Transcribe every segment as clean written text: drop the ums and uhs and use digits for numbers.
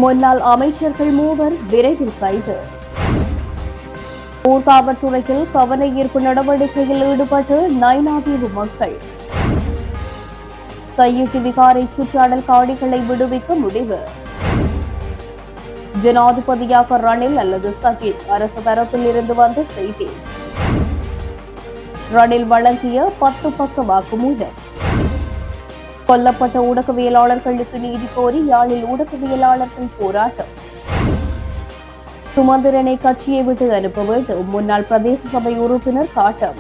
முன்னாள் அமைச்சர்கள் 3 விரைவில் கைது. ஊர்காவல்துறையில் கவன ஈர்ப்பு நடவடிக்கையில் ஈடுபட்டு நைனாதீவு மக்கள். கையூட்டு விகாரை சுற்றாடல் காணிகளை விடுவிக்க முடிவு. ஜனாதிபதியாக ரணில் அல்லது சஜித் அரசு தரப்பில் இருந்து வந்த செய்தி. ரணில் வழங்கிய 10 பக்க வாக்குமூலம். கொல்லப்பட்ட ஊடகவியலாளர்களுக்கு நீதி கோரி யாழில் ஊடகவியலாளர்கள் போராட்டம். சுமந்திரனை கட்சியை விட்டு அனுப்ப வேண்டும் முன்னாள் பிரதேச சபை உறுப்பினர் காட்டம்.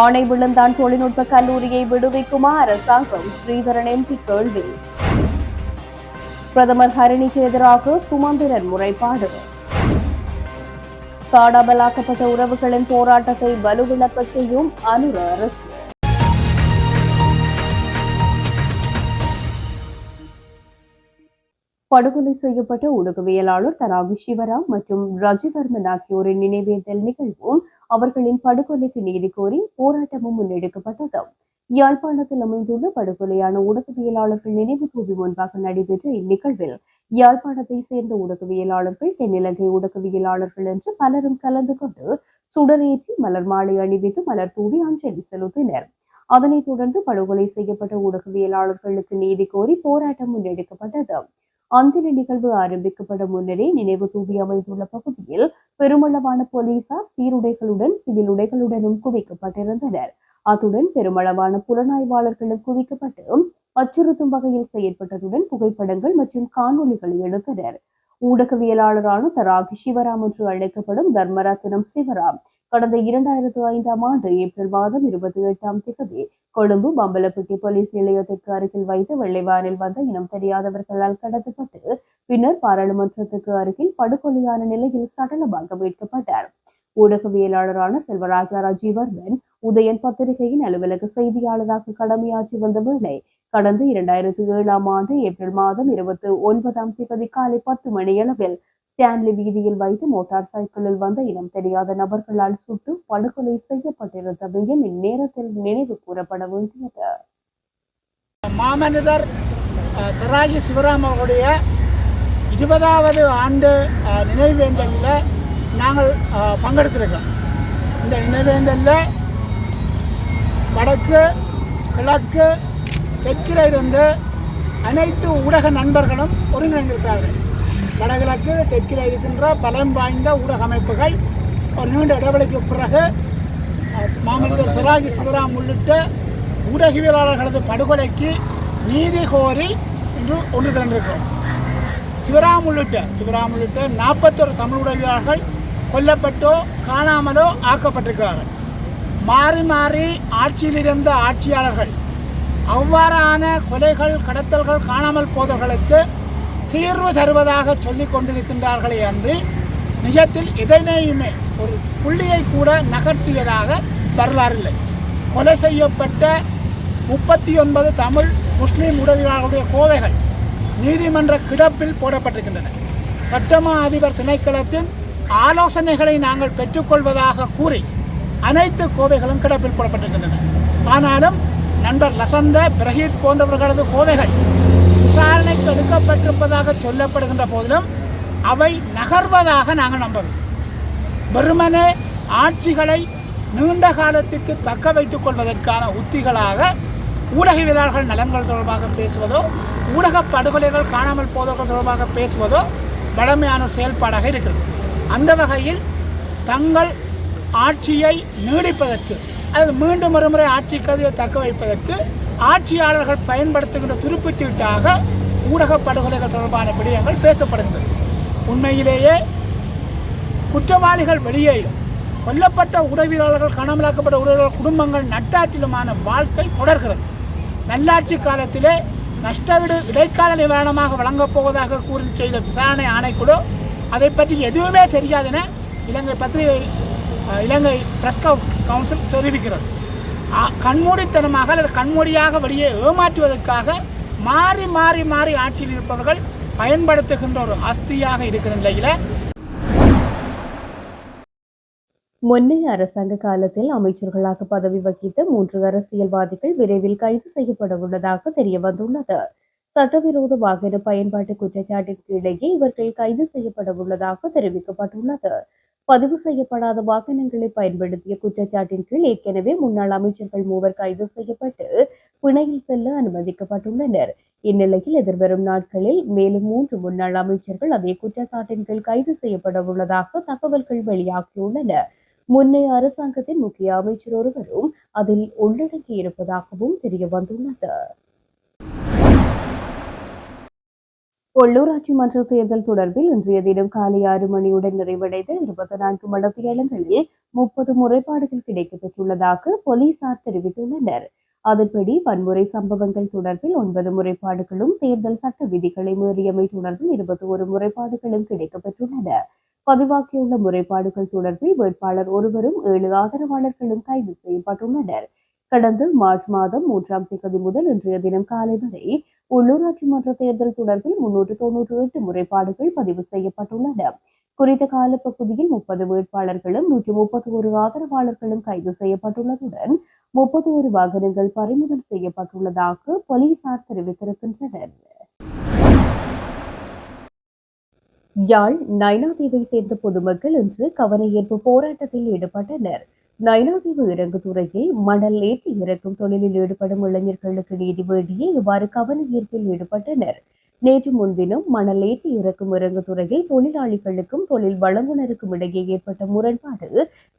ஆணை விழுந்தான் தொழில்நுட்ப கல்லூரியை விடுவிக்குமா அரசாங்கம்? ஸ்ரீதரன் எம்பி கேள்வி. பிரதமர் ஹரிணிக்கு எதிராக சுமந்திரன் முறைப்பாடு. காணாமலாக்கப்பட்ட உறவுகளின் போராட்டத்தை வலுவிழக்க செய்யும் அனுர அரசு. படுகொலை செய்யப்பட்ட ஊடகவியலாளர் தராவி சிவராம் மற்றும் ரஜிவர்மன் ஆகியோரின் நினைவேந்தல் நிகழ்வும் அவர்களின் படுகொலைக்கு நீதி கோரி போராட்டமும் முன்னெடுக்கப்பட்டது. யாழ்ப்பாணத்தில் அமைந்துள்ள படுகொலையான ஊடகவியலாளர்கள் நினைவு தூவி முன்பாக நடைபெற்ற இந்நிகழ்வில் யாழ்ப்பாணத்தை சேர்ந்த ஊடகவியலாளர்கள், தென்னிலங்கை ஊடகவியலாளர்கள் என்று பலரும் கலந்து கொண்டு சுடரேற்றி மலர் மாலை அணிவித்து மலர் தூவி அஞ்சலி செலுத்தினர். அதனைத் தொடர்ந்து படுகொலை செய்யப்பட்ட ஊடகவியலாளர்களுக்கு நீதி கோரி போராட்டம் முன்னெடுக்கப்பட்டது. அஞ்சலி நிகழ்வு ஆரம்பிக்கப்பட முன்னரே நினைவு தூவி அமைந்துள்ள பகுதியில் பெருமளவான போலீசார் சீருடைகளுடன் சிவில் உடைகளுடனும் குவிக்கப்பட்டிருந்தனர். அத்துடன் பெருமளவான புலனாய்வாளர்களும் குவிக்கப்பட்டு அச்சுறுத்தும் வகையில் செயற்பட்டதுடன் புகைப்படங்கள் மற்றும் காணொலிகளை எடுத்தனர். ஊடகவியலாளரான தராகி சிவராம் என்று அழைக்கப்படும் தர்மரத்னம் சிவராம் கடந்த 2005ஆம் ஆண்டு ஏப்ரல் மாதம் 28ஆம் தேதி கொழும்பு பம்பலப்பட்டி போலீஸ் நிலையத்திற்கு அருகில் வைத்து வெள்ளைவானில் வந்த இனம் தெரியாதவர்களால் கடத்தப்பட்டு பின்னர் பாராளுமன்றத்துக்கு அருகில் படுகொலையான நிலையில் சடலமாக மீட்கப்பட்டார். ஊடகவியலாளரான செல்வராஜா ரஜிவர்மன் உதயன் பத்திரிகையின் அலுவலக செய்தியாளராக கடமையாற்றி வந்த வேளை கடந்த 2007ஆம் ஆண்டு ஏப்ரல் மாதம் 29ஆம் தேதி காலை 10 மணியளவில் ஸ்டான்லி வீதியில் வைத்து மோட்டார் சைக்கிளில் வந்த இனம் தெரியாத நபர்களால் சுட்டு படுகொலை செய்யப்பட்டிருந்ததையும் இந்நேரத்தில் நினைவு கூறப்பட வேண்டியது. மாமனிதர் தராகி சிவராம் அவருடைய 20வது ஆண்டு நினைவேந்தலில் நாங்கள் பங்கெடுத்திருக்கோம். இந்த நினைவேந்தலில் வடக்கு, கிழக்கு, தெற்கில் இருந்து அனைத்து ஊடக நண்பர்களும் ஒருங்கிணைந்திருக்கிறார்கள். வடகிழக்கு, தெற்கில் இருக்கின்ற பலம் வாய்ந்த ஊடக அமைப்புகள் ஒரு நீண்ட இடைவெளிக்கு பிறகு மாமனிதர் தராகி சிவராம் உள்ளிட்ட ஊடகவியலாளர்களது படுகொலைக்கு நீதி கோரி இன்று ஒன்று திரண்டிருக்கிறோம். சிவராம் உள்ளிட்ட 41 தமிழ் ஊடகவியலாளர்கள் கொல்லப்பட்டோ காணாமலோ ஆக்கப்பட்டிருக்கிறார்கள். மாறி மாறி ஆட்சியில் இருந்த ஆட்சியாளர்கள் அவ்வாறான கொலைகள், கடத்தல்கள், காணாமல் போதல்களுக்கு தீர்வு தருவதாக சொல்லிக் கொண்டிருக்கின்றார்களே அன்று நிஜத்தில் எதனையுமே ஒரு புள்ளியை கூட நகர்த்தியதாக வரலாறு இல்லை. கொலை செய்யப்பட்ட 39 தமிழ் முஸ்லீம் உடவியாளர்களுடைய கோவைகள் நீதிமன்ற கிடப்பில் போடப்பட்டிருக்கின்றன. சட்டமா அதிபர் திணைக்களத்தின் ஆலோசனைகளை நாங்கள் பெற்றுக்கொள்வதாக கூறி அனைத்து கோவைகளும் கிடப்பில் போடப்பட்டிருக்கின்றன. ஆனாலும் நண்பர் லசந்த, பிரஹீத் போன்றவர்களது கோவைகள் விசாரணைக்கு எடுக்கப்பட்டிருப்பதாக சொல்லப்படுகின்ற போதிலும் அவை நகர்வதாக நாங்கள் நம்புகிறோம். வெறுமனே ஆட்சிகளை நீண்ட காலத்துக்கு தக்க வைத்துக் கொள்வதற்கான உத்திகளாக ஊடகவியலாளர்கள் நலன்கள் தொடர்பாக பேசுவதோ, ஊடக படுகொலைகள், காணாமல் போதல்கள் தொடர்பாக பேசுவதோ வழமையான செயல்பாடாக இருக்கிறது. அந்த வகையில் தங்கள் ஆட்சியை நீடிப்பதற்கு அல்லது மீண்டும் ஒருமுறை ஆட்சி கதியை தக்க வைப்பதற்கு ஆட்சியாளர்கள் பயன்படுத்துகின்ற துருப்புச்சீட்டாக ஊடக படுகொலைகள் தொடர்பான விடயங்கள் பேசப்படுகின்றன. உண்மையிலேயே குற்றவாளிகள் வெளியேறும், கொல்லப்பட்ட உடவியலாளர்கள், காணாமலாக்கப்பட்ட உடவியலாளர் குடும்பங்கள் நட்டாற்றிலுமான வாழ்க்கை தொடர்கிறது. நல்லாட்சி காலத்திலே நஷ்டவீடு இடைக்கால நிவாரணமாக வழங்கப் போவதாக கூறி செய்த விசாரணை ஆணைக்குழு அதை பற்றி எதுவுமே தெரியாதென இலங்கை பிரஸ் கவுன்சில் தெரிவிக்கிறது. கண்மூடித்தனமாக அல்லது கண்மூடியாக வெளியே ஏமாற்றுவதற்காக மாறி மாறி மாறி ஆட்சியில் இருப்பவர்கள் பயன்படுத்துகின்ற ஒரு அஸ்தியாக இருக்கிற நிலையில முன்னைய அரசாங்க காலத்தில் அமைச்சர்களாக பதவி வகித்த 3 அரசியல்வாதிகள் விரைவில் கைது செய்யப்பட உள்ளதாக தெரிய வந்துள்ளது. சட்டவிரோத வாகன பயன்பாட்டு குற்றச்சாட்டின் கீழேயே இவர்கள் கைது செய்யப்பட உள்ளதாக தெரிவிக்கப்பட்டுள்ளது. பதிவு செய்யப்படாத வாகனங்களை பயன்படுத்திய குற்றச்சாட்டின் கீழ் ஏற்கனவே முன்னாள் அமைச்சர்கள் மூவர் கைது செய்யப்பட்டு பிணையில் செல்ல அனுமதிக்கப்பட்டுள்ளனர். இந்நிலையில் எதிர்வரும் நாட்களில் மேலும் 3 முன்னாள் அமைச்சர்கள் அதே குற்றச்சாட்டின் கீழ் கைது செய்யப்பட உள்ளதாக தகவல்கள் வெளியாகியுள்ளன. முன்னைய அரசாங்கத்தின் முக்கிய அமைச்சர் ஒருவரும் அதில் உள்ளடங்கியிருப்பதாகவும் தெரியவந்துள்ளது. உள்ளூராட்சி மன்ற தேர்தல் தொடர்பில் இன்றைய தினம் காலை 6 மணியுடன் நிறைவடைந்த 24 மணித்தியாலங்களில் 30 முறைப்பாடுகள் கிடைக்கப்பெற்றுள்ளதாக போலீசார் தெரிவித்துள்ளனர். அதன்படி வன்முறை சம்பவங்கள் தொடர்பில் 9 முறைப்பாடுகளும், தேர்தல் சட்ட விதிகளை மீறியமை தொடர்பில் 21 முறைப்பாடுகளும் கிடைக்கப்பெற்றுள்ளன. பதிவாகியுள்ள முறைப்பாடுகள் தொடர்பில் வேட்பாளர் ஒருவரும் 7 ஆதரவாளர்களும் கைது செய்யப்பட்டுள்ளனர். கடந்த மார்ச் மாதம் 3ஆம் தேதி முதல் இன்றைய தினம் காலை வரை உள்ளூராட்சி மன்ற தேர்தல் தொடர்பில் 398 முறைப்பாடுகள் பதிவு செய்யப்பட்டுள்ளன. குறித்த காலப்பகுதியில் 30 வேட்பாளர்களும் 131 ஆதரவாளர்களும் கைது செய்யப்பட்டுள்ளதுடன் 31 வாகனங்கள் பறிமுதல் செய்யப்பட்டுள்ளதாக போலீசார் தெரிவித்திருக்கின்றனர். யாழ் நைனாதீவை சேர்ந்த பொதுமக்கள் இன்று கவனஈர்ப்பு போராட்டத்தில் ஈடுபட்டனர். நைனாதீவு இறங்குதுறையில் மணல் ஏற்றி இறக்கும் தொழிலில் ஈடுபடும் இளைஞர்களுக்கு நீதி வேண்டியே இவ்வாறு கவன ஈர்ப்பில் ஈடுபட்டனர். நேற்று முன்தினம் மணல் ஏற்றி இறக்கும் இறங்குதுறையில் தொழிலாளிகளுக்கும் தொழில் வழங்குனருக்கும் இடையே ஏற்பட்ட முரண்பாடு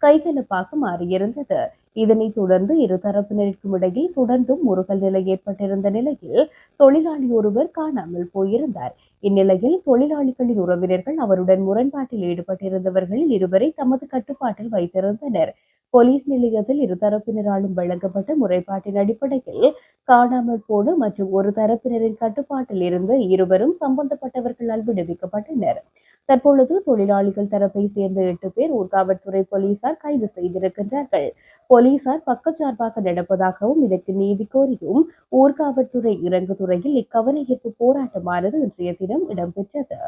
கைகலப்பாக மாறியிருந்தது. இதனைத் தொடர்ந்து இரு தரப்பினருக்கும் இடையில் தொடர்ந்தும் முறுகல் நிலை ஏற்பட்டிருந்த நிலையில் தொழிலாளி ஒருவர் காணாமல் போயிருந்தார். இந்நிலையில் தொழிலாளிகளின் உறவினர்கள் அவருடன் முரண்பாட்டில் ஈடுபட்டிருந்தவர்களில் இருவரை தமது கட்டுப்பாட்டில் வைத்திருந்தனர். போலீஸ் நிலையத்தில் இருதரப்பினராலும் வழங்கப்பட்ட முறைப்பாட்டின் அடிப்படையில் காணாமல் போன மற்றும் ஒரு தரப்பினரின் கட்டுப்பாட்டில் இருந்த இருவரும் சம்பந்தப்பட்டவர்களால் விடுவிக்கப்பட்டனர். தற்பொழுது தொழிலாளிகள் தரப்பை சேர்ந்த 8 பேர் ஊர்காவல்துறை போலீசார் கைது செய்திருக்கின்றார்கள். போலீசார் பக்கச்சார்பாக நடப்பதாகவும் இதற்கு நீதி கோரியும் ஊர்காவல்துறை இறங்குதுறையில் இக்கவன ஈர்ப்பு போராட்டமானது இன்றைய தினம் இடம்பெற்றது.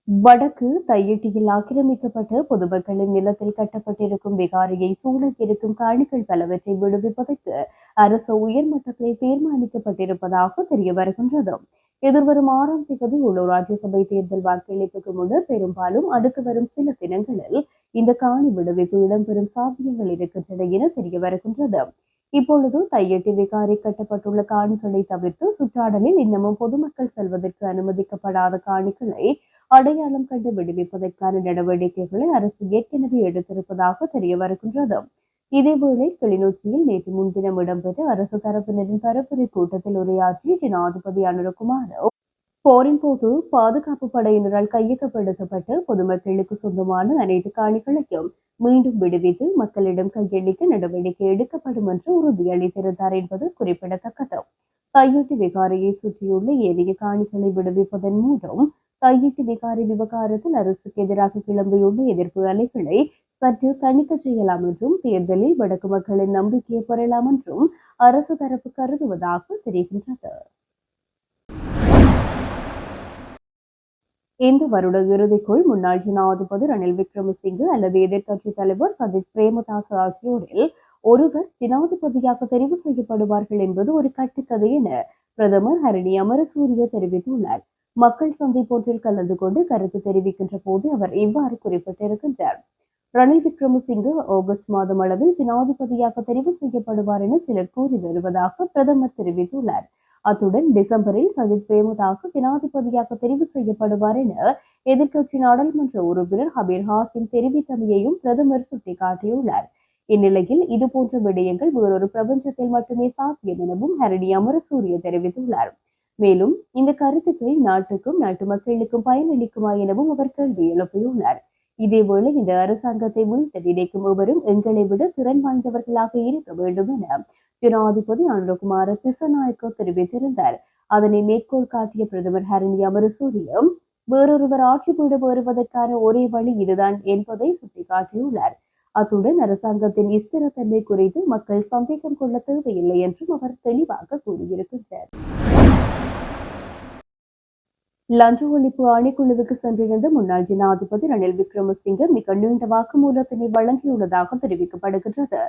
வடக்கு தையிட்டியில் ஆக்கிரமிக்கப்பட்ட பொதுமக்களின் நிலத்தில் கட்டப்பட்டிருக்கும் விகாரியை சூழ இருக்கும் காணிகள் பலவற்றை விடுவிப்பதற்கு அரசு உயர்மட்டத்தில் தீர்மானிக்கப்பட்டிருப்பதாக தெரிய வருகின்றது. எதிர்வரும் 6ஆம் தேதி உள்ளூராட்சி சபை தேர்தல் வாக்களிப்புக்கு முன்னர் பெரும்பாலும் அடுத்து வரும் சில தினங்களில் இந்த காணி விடுவிப்பு இடம்பெறும் சாத்தியங்கள் இருக்கின்றன என தெரிய வருகின்றது. இப்பொழுது தையட்டி விகாரி கட்டப்பட்டுள்ள காணிகளை தவிர்த்து சுற்றாடலில் இன்னமும் பொதுமக்கள் செல்வதற்கு அனுமதிக்கப்படாத காணிகளை அடையாளம் கண்டு விடுவிப்பதற்கான நடவடிக்கைகளை அரசு ஏற்கனவே எடுத்திருப்பதாக தெரிய வருகின்றது. இதேவேளை கிளிநொச்சியில் நேற்று முன்தினம் இடம்பெற்ற அரசு தரப்பினரின் பரப்புரை கூட்டத்தில் உரையாற்றிய ஜனாதிபதி அனுரகுமார போரின் போது பாதுகாப்பு படையினரால் கையகப்படுத்தப்பட்டு பொதுமக்களுக்கு சொந்தமான அனைத்து காணிகளையும் மீண்டும் விடுவித்து மக்களிடம் கையளிக்க நடவடிக்கை எடுக்கப்படும் என்று உறுதியளித்திருந்தார் என்பது குறிப்பிடத்தக்கது. தையிட்டி விகாரியை சுற்றியுள்ள ஏனைய காணிகளை விடுவிப்பதன் மூலம் தையிட்டி விகாரி விவகாரத்தில் அரசுக்கு எதிராக கிளம்பியுள்ள எதிர்ப்பு அலைகளை சற்று தணிக்க செய்யலாம் என்றும் தேர்தலில் வடக்கு மக்களின் நம்பிக்கையை பெறலாம் என்றும் அரசு தரப்பு கருதுவதாக தெரிகின்றது. இந்த வருட இறுதிக்குள் முன்னாள் ஜனாதிபதி ரணில் விக்ரமசிங்கே அல்லது எதிர்க்கட்சித் தலைவர் சஜித் பிரேமதாச ஆகியோரில் ஒருவர் ஜனாதிபதியாக தெரிவு செய்யப்படுவார்கள் என்பது ஒரு கட்டுக்கதை என பிரதமர் ஹரணி அமரசூரிய தெரிவித்துள்ளார். மக்கள் சந்திப்பொன்றில் கலந்து கொண்டு கருத்து தெரிவிக்கின்ற போது அவர் இவ்வாறு குறிப்பிட்டிருக்கின்றார். ரணில் விக்ரமசிங்கே ஆகஸ்ட் மாதம் அளவில் ஜனாதிபதியாக தெரிவு செய்யப்படுவார் என சிலர் கூறி வருவதாக பிரதமர் தெரிவித்துள்ளார். அத்துடன் டிசம்பரில் சஜித் பிரேமதாச ஜனாதிபதியாக தெரிவு செய்யப்படுவார் என எதிர்க்கட்சி நாடாளுமன்ற உறுப்பினர் ஹபீர் ஹாசிம் தெரிவித்தமையையும் பிரதமர் சுட்டிக்காட்டியுள்ளார். இந்நிலையில் இதுபோன்ற விடயங்கள் வேறொரு பிரபஞ்சத்தில் மட்டுமே சாத்தியம் எனவும் ஹரணி அமரசூரிய தெரிவித்துள்ளார். மேலும் இந்த கருத்துக்கள் நாட்டுக்கும் நாட்டு மக்களுக்கும் பயனளிக்குமா எனவும் அவர் கேள்வி எழுப்பியுள்ளார். இதேவேளை இந்த அரசாங்கத்தை மீட்ட நினைக்கும் எவரும் எங்களை விட திறன் வாய்ந்தவர்களாக இருக்க வேண்டும் என ஜனாதிபதி அனுரகுமார திசாநாயக்க தெரிவித்திருந்தார். அதனை மேற்கோள் காட்டிய பிரதமர் ஹரணி அமரசூரிய வேறொருவர் ஆட்சி பீடம் ஏறுவதற்கான ஒரே வழி இதுதான் என்பதை சுட்டிக்காட்டியுள்ளார். அத்துடன் அரசாங்கத்தின் ஸ்திரத்தன்மை குறித்து மக்கள் சந்தேகம் கொள்ள தேவையில்லை என்றும் அவர் தெளிவாக கூறியிருக்கின்றார். லஞ்ச ஒழிப்பு ஆணைக்குழுவுக்கு சென்றிருந்த முன்னாள் ஜனாதிபதி ரணில் விக்ரமசிங்க மிக நீண்ட வாக்குமூலத்தினை வழங்கியுள்ளதாக தெரிவிக்கப்படுகின்றது.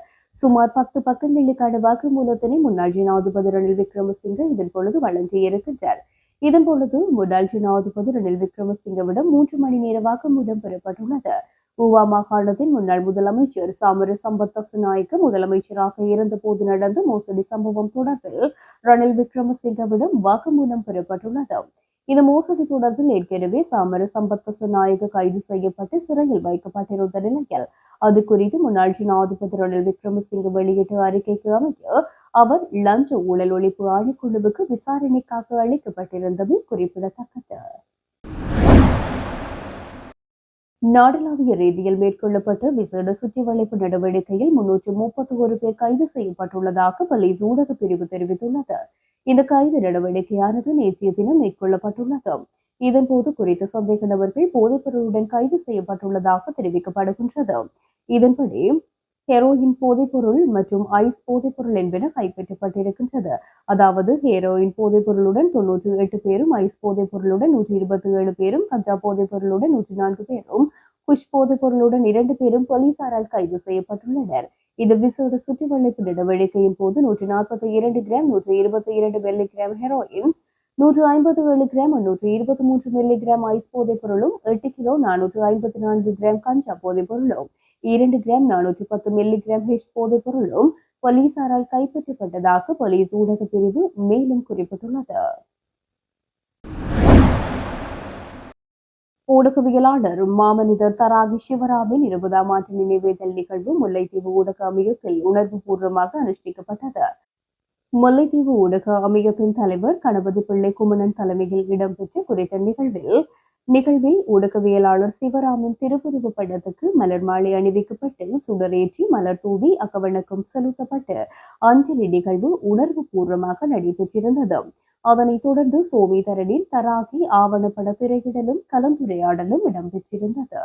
சுமார் 10 பக்கங்களுக்கான வாக்குமூலத்தினை முன்னாள் ஜனாதிபதி ரணில் விக்ரமசிங்க இதன் பொழுது வழங்கியிருக்கின்றார். இதன்பொழுது முன்னாள் ஜனாதிபதி ரணில் விக்ரமசிங்கவிடம் 3 மணி நேர வாக்குமூலம் பெறப்பட்டுள்ளது. ஊவா மாகாணத்தின் முன்னாள் முதலமைச்சர் சாமர சம்பத் தசநாயக்க முதலமைச்சராக இருந்தபோது நடந்த மோசடி சம்பவம் தொடர்பில் ரணில் விக்ரமசிங்கவிடம் வாக்குமூலம் பெறப்பட்டுள்ளது. இந்த மோசடி தொடர்பில் ஏற்கனவே சாமர சம்பத் தசநாயக்க கைது செய்யப்பட்டு சிறையில் வைக்கப்பட்டிருந்த நிலையில் அது குறித்து முன்னாள் ஜனாதிபதி ரணில் விக்ரமசிங்க வெளியிட்ட அறிக்கைக்கு அமைய அவர் லஞ்ச ஊழல் ஒழிப்பு ஆணைக்குழுவுக்கு விசாரணைக்காக அளிக்கப்பட்டிருந்தது குறிப்பிடத்தக்கது. நாடளாவிய ரீதியில் மேற்கொள்ளப்பட்ட விசேட சுற்றிவளைப்பு நடவடிக்கையில் 331 பேர் கைது செய்யப்பட்டுள்ளதாக போலீஸ் ஊடக பிரிவு தெரிவித்துள்ளது. இந்த கைது நடவடிக்கையானது நேற்றைய தினம் மேற்கொள்ளப்பட்டுள்ளது. இதன்போது குறித்த சந்தேக நபர்கள் போதைப்பொருளுடன் கைது செய்யப்பட்டுள்ளதாக தெரிவிக்கப்படுகின்றது. இதன்படி ஹெரோயின் போதைப்பொருள் மற்றும் ஐஸ் போதைப்பொருள் என்பன கைப்பற்றப்பட்டிருக்கின்றது. அதாவது ஹெரோயின் போதைப்பொருளுடன் 98 பேரும், ஐஸ் போதைப்பொருளுடன் 127 பேரும், கஞ்சா போதைப்பொருளுடன் 104 பேரும், குஷ் போதைப்பொருளுடன் 2 பேரும் போலீசாரால் கைது செய்யப்பட்டுள்ளனர். இந்த விசேட சுற்றிவளைப்பு நடவடிக்கையின் போது 142 gram, 122 milligram heroin, 157 gram, 123 milligram ice போதைப்பொருளும், 8 கிலோ 454 கிராம் கஞ்சா போதைப்பொருளும், 2 கிராம் 410 மில்லிகிராம் ஹெச் போதைப்பொருளும் போலீசாரால் கைப்பற்றப்பட்டதாக போலீஸ் ஊடக பிரிவு மேலும் குறிப்பிட்டுள்ளது. ஊடகவியலாளர் மாமனிதர் தராகி சிவராமின் 20ஆம் ஆண்டு நினைவேந்தல் நிகழ்வு முல்லைத்தீவு ஊடக அமையத்தில் உணர்வுபூர்வமாக அனுஷ்டிக்கப்பட்டது. முல்லைத்தீவு ஊடக அமையத்தின் தலைவர் கணபதி பிள்ளை குமணன் தலைமையில் இடம்பெற்ற குறித்த நிகழ்வில் ஊடகவியலாளர் சிவராமின் திருவுருவ படத்துக்கு மலர் மாலை அணிவிக்கப்பட்டு சுடரேற்றி மலர் தூவி அக்கவணக்கம் செலுத்தப்பட்டு அஞ்சலி நிகழ்வு உணர்வு பூர்வமாக நடைபெற்றிருந்தது. அதனைத் தொடர்ந்து சோமேதரனின் தராகி ஆவணப்பட திரையிடலும் கலந்துரையாடலும் இடம்பெற்றிருந்தது.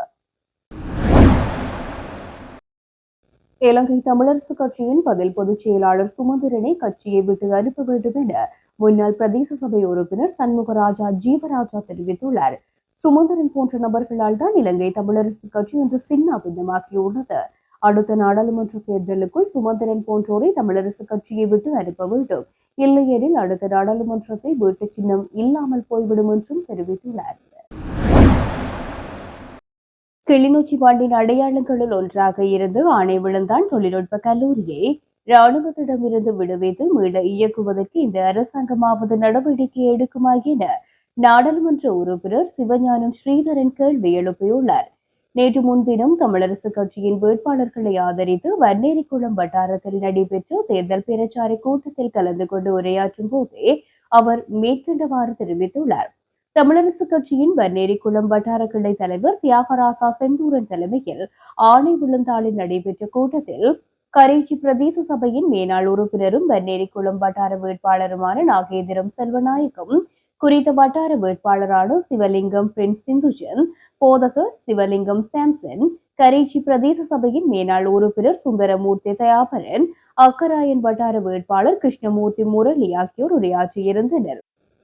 இலங்கை தமிழரசு கட்சியின் பதில் பொதுச் செயலாளர் சுமந்திரனை கட்சியை விட்டு அனுப்ப வேண்டும் என முன்னாள் பிரதேச சபை உறுப்பினர் சண்முகராஜா ஜீவராஜா தெரிவித்துள்ளார். சுமந்திரன் போன்ற நபர்களால் தான் இலங்கை தமிழரசு கட்சி இன்று சின்ன பின்னமாகியுள்ளது. அடுத்த நாடாளுமன்ற தேர்தலுக்குள் சுமந்திரன் போன்றோரை தமிழரசு கட்சியை விட்டு அனுப்ப வேண்டும். இல்லையெனில் அடுத்த நாடாளுமன்றத்தை வீட்டு சின்னம் இல்லாமல் போய்விடும் என்றும் தெரிவித்துள்ளார். கிளிநொச்சி பாண்டின் அடையாளங்களில் ஒன்றாக இருந்து ஆணைவிழுந்தான் தொழில்நுட்ப கல்லூரியை ராணுவத்திடமிருந்து விடுவித்து மீள இயக்குவதற்கு இந்த அரசாங்கமாவது நடவடிக்கை எடுக்குமா என நாடாளுமன்ற உறுப்பினர் சிவஞானம் ஸ்ரீதரன் கேள்வி எழுப்பியுள்ளார். நேற்று முன்தினம் தமிழரசு கட்சியின் வேட்பாளர்களை ஆதரித்து வன்னேரிக்குளம் வட்டாரத்தில் நடைபெற்ற தேர்தல் பிரச்சார கூட்டத்தில் கலந்து கொண்டு உரையாற்றும் போதே அவர் மேற்கண்டவாறு தெரிவித்துள்ளார். தமிழரசு கட்சியின் வன்னேரிக்குளம் வட்டார கிளை தலைவர் தியாகராசா செந்தூரன் தலைமையில் ஆணை விழுந்தாளில் நடைபெற்ற கூட்டத்தில் கரைச்சி பிரதேச சபையின் மேனாள் உறுப்பினரும் வன்னேரிக்குளம் வட்டார வேட்பாளருமான நாகேந்திரம் செல்வநாயகம், குறித்த வட்டார வேட்பாளரான சிவலிங்கம் பிரின்ஸ் சிந்துஜன், போதகர் சிவலிங்கம் சாம்சன், கரைச்சி பிரதேச சபையின் மேனாள் உறுப்பினர் சுந்தரமூர்த்தி தயாபரன், அக்கராயன் வட்டார வேட்பாளர் கிருஷ்ணமூர்த்தி முரளி ஆகியோர் உரையாற்றியிருந்தனர்.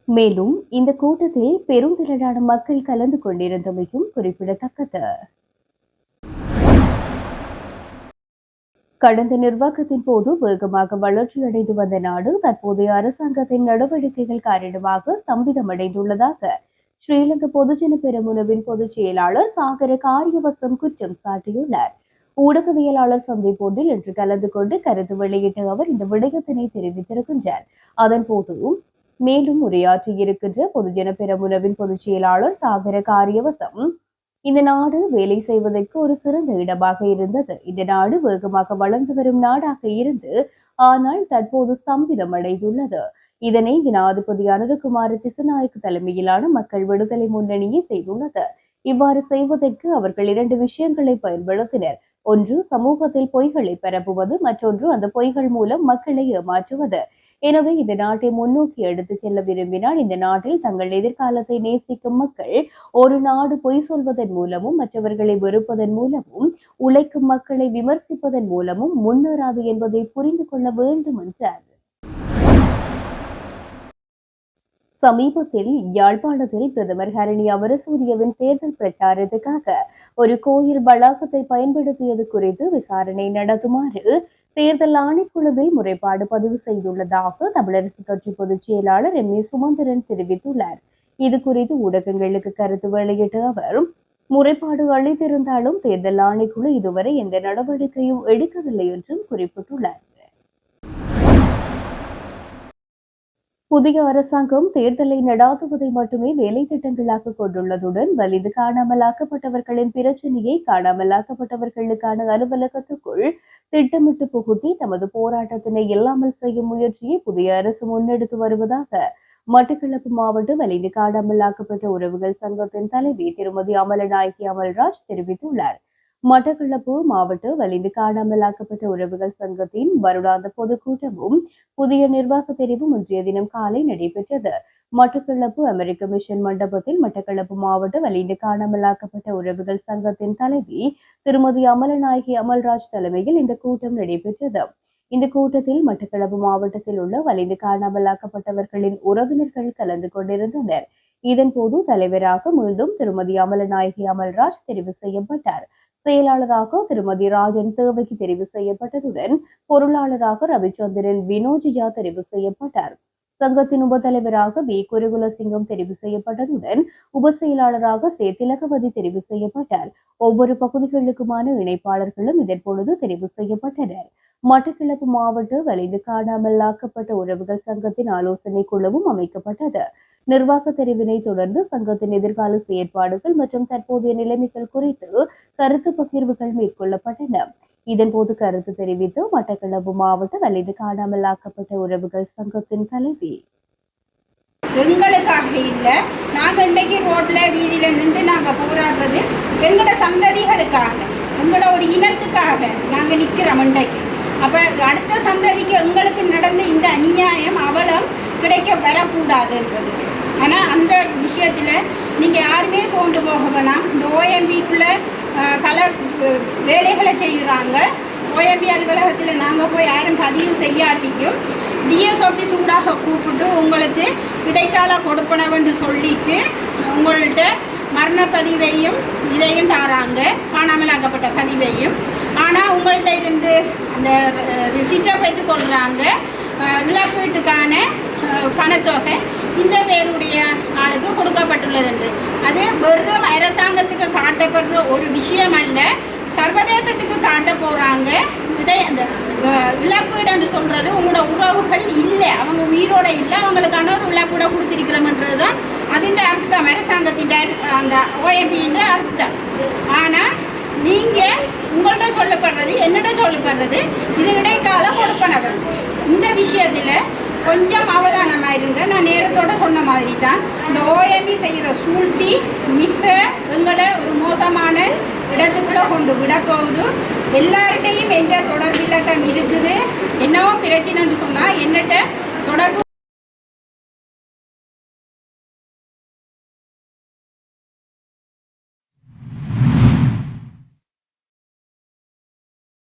மேலும் இந்த கூட்டத்தில் பெருந்திரளான மக்கள் கலந்து கொண்டிருந்தமையும் குறிப்பிடத்தக்கது. கடந்த நிர்வாகத்தின் போது வேகமாக வளர்ச்சியடைந்து வந்த நாடு தற்போதைய அரசாங்கத்தின் நடவடிக்கைகள் காரணமாக ஸ்தம்பிதமடைந்துள்ளதாக ஸ்ரீலங்கா பொதுஜன பெரமுனவின் பொதுச் செயலாளர் சாகர காரியவசம் குற்றம் சாட்டியுள்ளார். ஊடகவியலாளர் சந்திப்பொன்றில் இன்று கலந்து கொண்டு கருத்து வெளியிட்ட அவர் இந்த விடயத்தினை தெரிவித்திருக்கின்றார். அதன் போது மேலும் உரையாற்றியிருக்கின்ற பொதுஜன பெரமுனவின் பொதுச் செயலாளர் சாகர காரியவசம், இந்த நாடு வேலை செய்வதற்கு ஒரு சிறந்த இடமாக இருந்தது. இந்த நாடு வேகமாக வளர்ந்து வரும் நாடாக இருந்து ஆனால் தற்போது ஸ்தம்பிதம் அடைந்துள்ளது. இதனை ஜனாதிபதி அனுரகுமார திசுநாயக்க தலைமையிலான மக்கள் விடுதலை முன்னணியை செய்துள்ளது. இவ்வாறு செய்வதற்கு அவர்கள் 2 விஷயங்களை பயன்படுத்தினர். ஒன்று சமூகத்தில் பொய்களை பரப்புவது, மற்றொன்று அந்த பொய்கள் மூலம் மக்களை ஏமாற்றுவது. எனவே இந்த நாட்டை முன்னோக்கி எடுத்துச் செல்ல விரும்பினால் இந்த நாட்டில் தங்கள் எதிர்காலத்தை நேசிக்கும் மக்கள் ஒரு நாடு பொய் சொல்வதன் மூலமும் மற்றவர்களை வெறுப்பதன் மூலமும் உழைக்கும் மக்களை விமர்சிப்பதன் மூலமும் முன்னேறாது என்பதை புரிந்து கொள்ள வேண்டும் என்றார். சமீபத்தில் யாழ்ப்பாணத்தில் பிரதமர் ஹரணி அமரசூரியவின் தேர்தல் பிரச்சாரத்துக்காக ஒரு கோயில் வளாகத்தை பயன்படுத்தியது குறித்து விசாரணை நடத்துமாறு தேர்தல் ஆணைக்குழுவில் முறைப்பாடு பதிவு செய்துள்ளதாக தமிழரசு கட்சி பொதுச் செயலாளர் எம் ஏ சுமந்திரன் தெரிவித்துள்ளார். இது குறித்து ஊடகங்களுக்கு கருத்து வெளியிட்ட அவர், முறைப்பாடு அளித்திருந்தாலும் தேர்தல் ஆணைக்குழு இதுவரை எந்த நடவடிக்கையும் எடுக்கவில்லை என்றும் குறிப்பிட்டுள்ளார். புதிய அரசாங்கம் தேர்தலை நடாத்துவதை மட்டுமே வேலை திட்டங்களாக கொண்டுள்ளதுடன் வலிந்து காணாமலாக்கப்பட்டவர்களின் பிரச்சினையை காணாமலாக்கப்பட்டவர்களுக்கான அலுவலகத்துக்குள் திட்டமிட்டு புகுத்தி தமது போராட்டத்தினை இல்லாமல் செய்யும் முயற்சியை புதிய அரசு முன்னெடுத்து வருவதாக மட்டக்களப்பு மாவட்ட வலிந்து காணாமலாக்கப்பட்ட உறவுகள் சங்கத்தின் தலைவி திருமதி அமலநாயகி அமல்ராஜ் தெரிவித்துள்ளார். மட்டக்களப்பு மாவட்ட வலிந்து காணாமலாக்கப்பட்ட உறவுகள் சங்கத்தின் வருடாந்த பொதுக்கூட்டமும் புதிய நிர்வாக தெரிவும் இன்றைய தினம் காலை நடைபெற்றது. மட்டக்களப்பு அமெரிக்க மிஷன் மண்டபத்தில் மட்டக்களப்பு மாவட்ட வலிந்து காணாமலாக்கப்பட்ட உறவுகள் சங்கத்தின் தலைவி திருமதி அமலநாயகி அமல்ராஜ் தலைமையில் இந்த கூட்டம் நடைபெற்றது. இந்த கூட்டத்தில் மட்டக்களப்பு மாவட்டத்தில் உள்ள வலிந்து காணாமலாக்கப்பட்டவர்களின் உறவினர்கள் கலந்து கொண்டிருந்தனர். இதன்போது தலைவராக மீண்டும் திருமதி அமலநாயகி அமல்ராஜ் தெரிவு செய்யப்பட்டார். செயலாளராக திருமதி ராஜன் தேவகி தெரிவு செய்யப்பட்டதுடன் பொருளாளராக ரவிச்சந்திரன் வினோஜியா தெரிவு செய்யப்பட்டார். சங்கத்தின் உபத்தலைவராக வி குருகுலசிங்கம் தெரிவு செய்யப்பட்டதுடன் உப செயலாளராக சே திலகவதி தெரிவு செய்யப்பட்டார். ஒவ்வொரு பகுதிகளுக்குமான இணைப்பாளர்களும் இதன்பொழுது தெரிவு செய்யப்பட்டனர். மட்டக்களப்பு மாவட்ட வலிந்து காணாமலாக்கப்பட்ட உறவுகள் சங்கத்தின் ஆலோசனை குழுவும் அமைக்கப்பட்டது. நிர்வாக தெரிவினை தொடர்ந்து சங்கத்தின் எதிர்கால செயற்பாடுகள் மற்றும் தற்போதைய நிலைமைகள் குறித்து கருத்து பகிர்வுகள் மேற்கொள்ளப்பட்டன. இதன்போது கருத்து தெரிவித்து மட்டக்களப்பு மாவட்ட வலிந்து காணாமலாக்கப்பட்ட உறவுகள் சங்கத்தின் தலைவி, எங்களுக்காக இல்லை, நாங்கள் இன்றைக்கு ரோட்ல வீதியில நின்று நாங்கள் போராடுறது எங்களோட சந்ததிகளுக்காக, எங்களோட ஒரு இனத்துக்காக நாங்கள் நிற்கிறோம் இன்றைக்கு. அப்போ அடுத்த சந்ததிக்கு எங்களுக்கு நடந்த இந்த அநியாயம் அவலம் கிடைக்க வரக்கூடாதுன்றது. ஆனால் அந்த விஷயத்தில் நீங்கள் யாருமே சோர்ந்து போக வேணாம். இந்த ஓஎம்பிக்குள்ளே பல வேலைகளை செய்கிறாங்க. ஓஎம்பி அலுவலகத்தில் நாங்கள் போய் யாரும் பதிவு செய்யாட்டிக்கும் டிஎஸ் ஆஃபீஸ் ஊடாக கூப்பிட்டு உங்களுக்கு இடைக்கால கொடுப்பனவென்று சொல்லிட்டு உங்கள்கிட்ட மரண பதிவையும் இதையும் தராங்க, காணாமலாக்கப்பட்ட பதிவையும். ஆனால் உங்கள்கிட்ட இருந்து அந்த ரிசிப்டை பெற்றுக்கொள்கிறாங்க. இழப்பீட்டுக்கான பணத்தொகை இந்த பேருடைய ஆளுக்கு கொடுக்கப்பட்டுள்ளது என்று. அது வெறும் அரசாங்கத்துக்கு காட்டப்படுற ஒரு விஷயம் அல்ல, சர்வதேசத்துக்கு காட்ட போகிறாங்க. அந்த இழப்பீடுன்னு சொல்கிறது உங்களோட உறவுகள் இல்லை, அவங்க உயிரோட இல்லை, அவங்களுக்கான ஒரு இழப்பீடை கொடுத்திருக்கிறோம்ன்றது தான் அதின் அர்த்தம், அரசாங்கத்தின் அந்த ஓஎம்பின்ற அர்த்தம். ஆனால் நீங்கள் உங்கள்கிட்ட சொல்லப்படுறது என்னிட சொல்லப்படுறது இது இடைக்கால கொடுப்பனவர். இந்த விஷயத்தில் கொஞ்சம் அவதானமாக இருங்க. நான் நேரத்தோடு சொன்ன மாதிரி தான் இந்த ஓஎம்பி செய்கிற சூழ்ச்சி மிக எங்களை ஒரு மோசமான இடத்துக்குள்ளே கொண்டு விடப்போகுது. எல்லார்கிட்டையும் எந்த தொடர்பு இலக்கம் இருக்குது, என்னவோ பிரச்சனைன்னு சொன்னால் என்னட்ட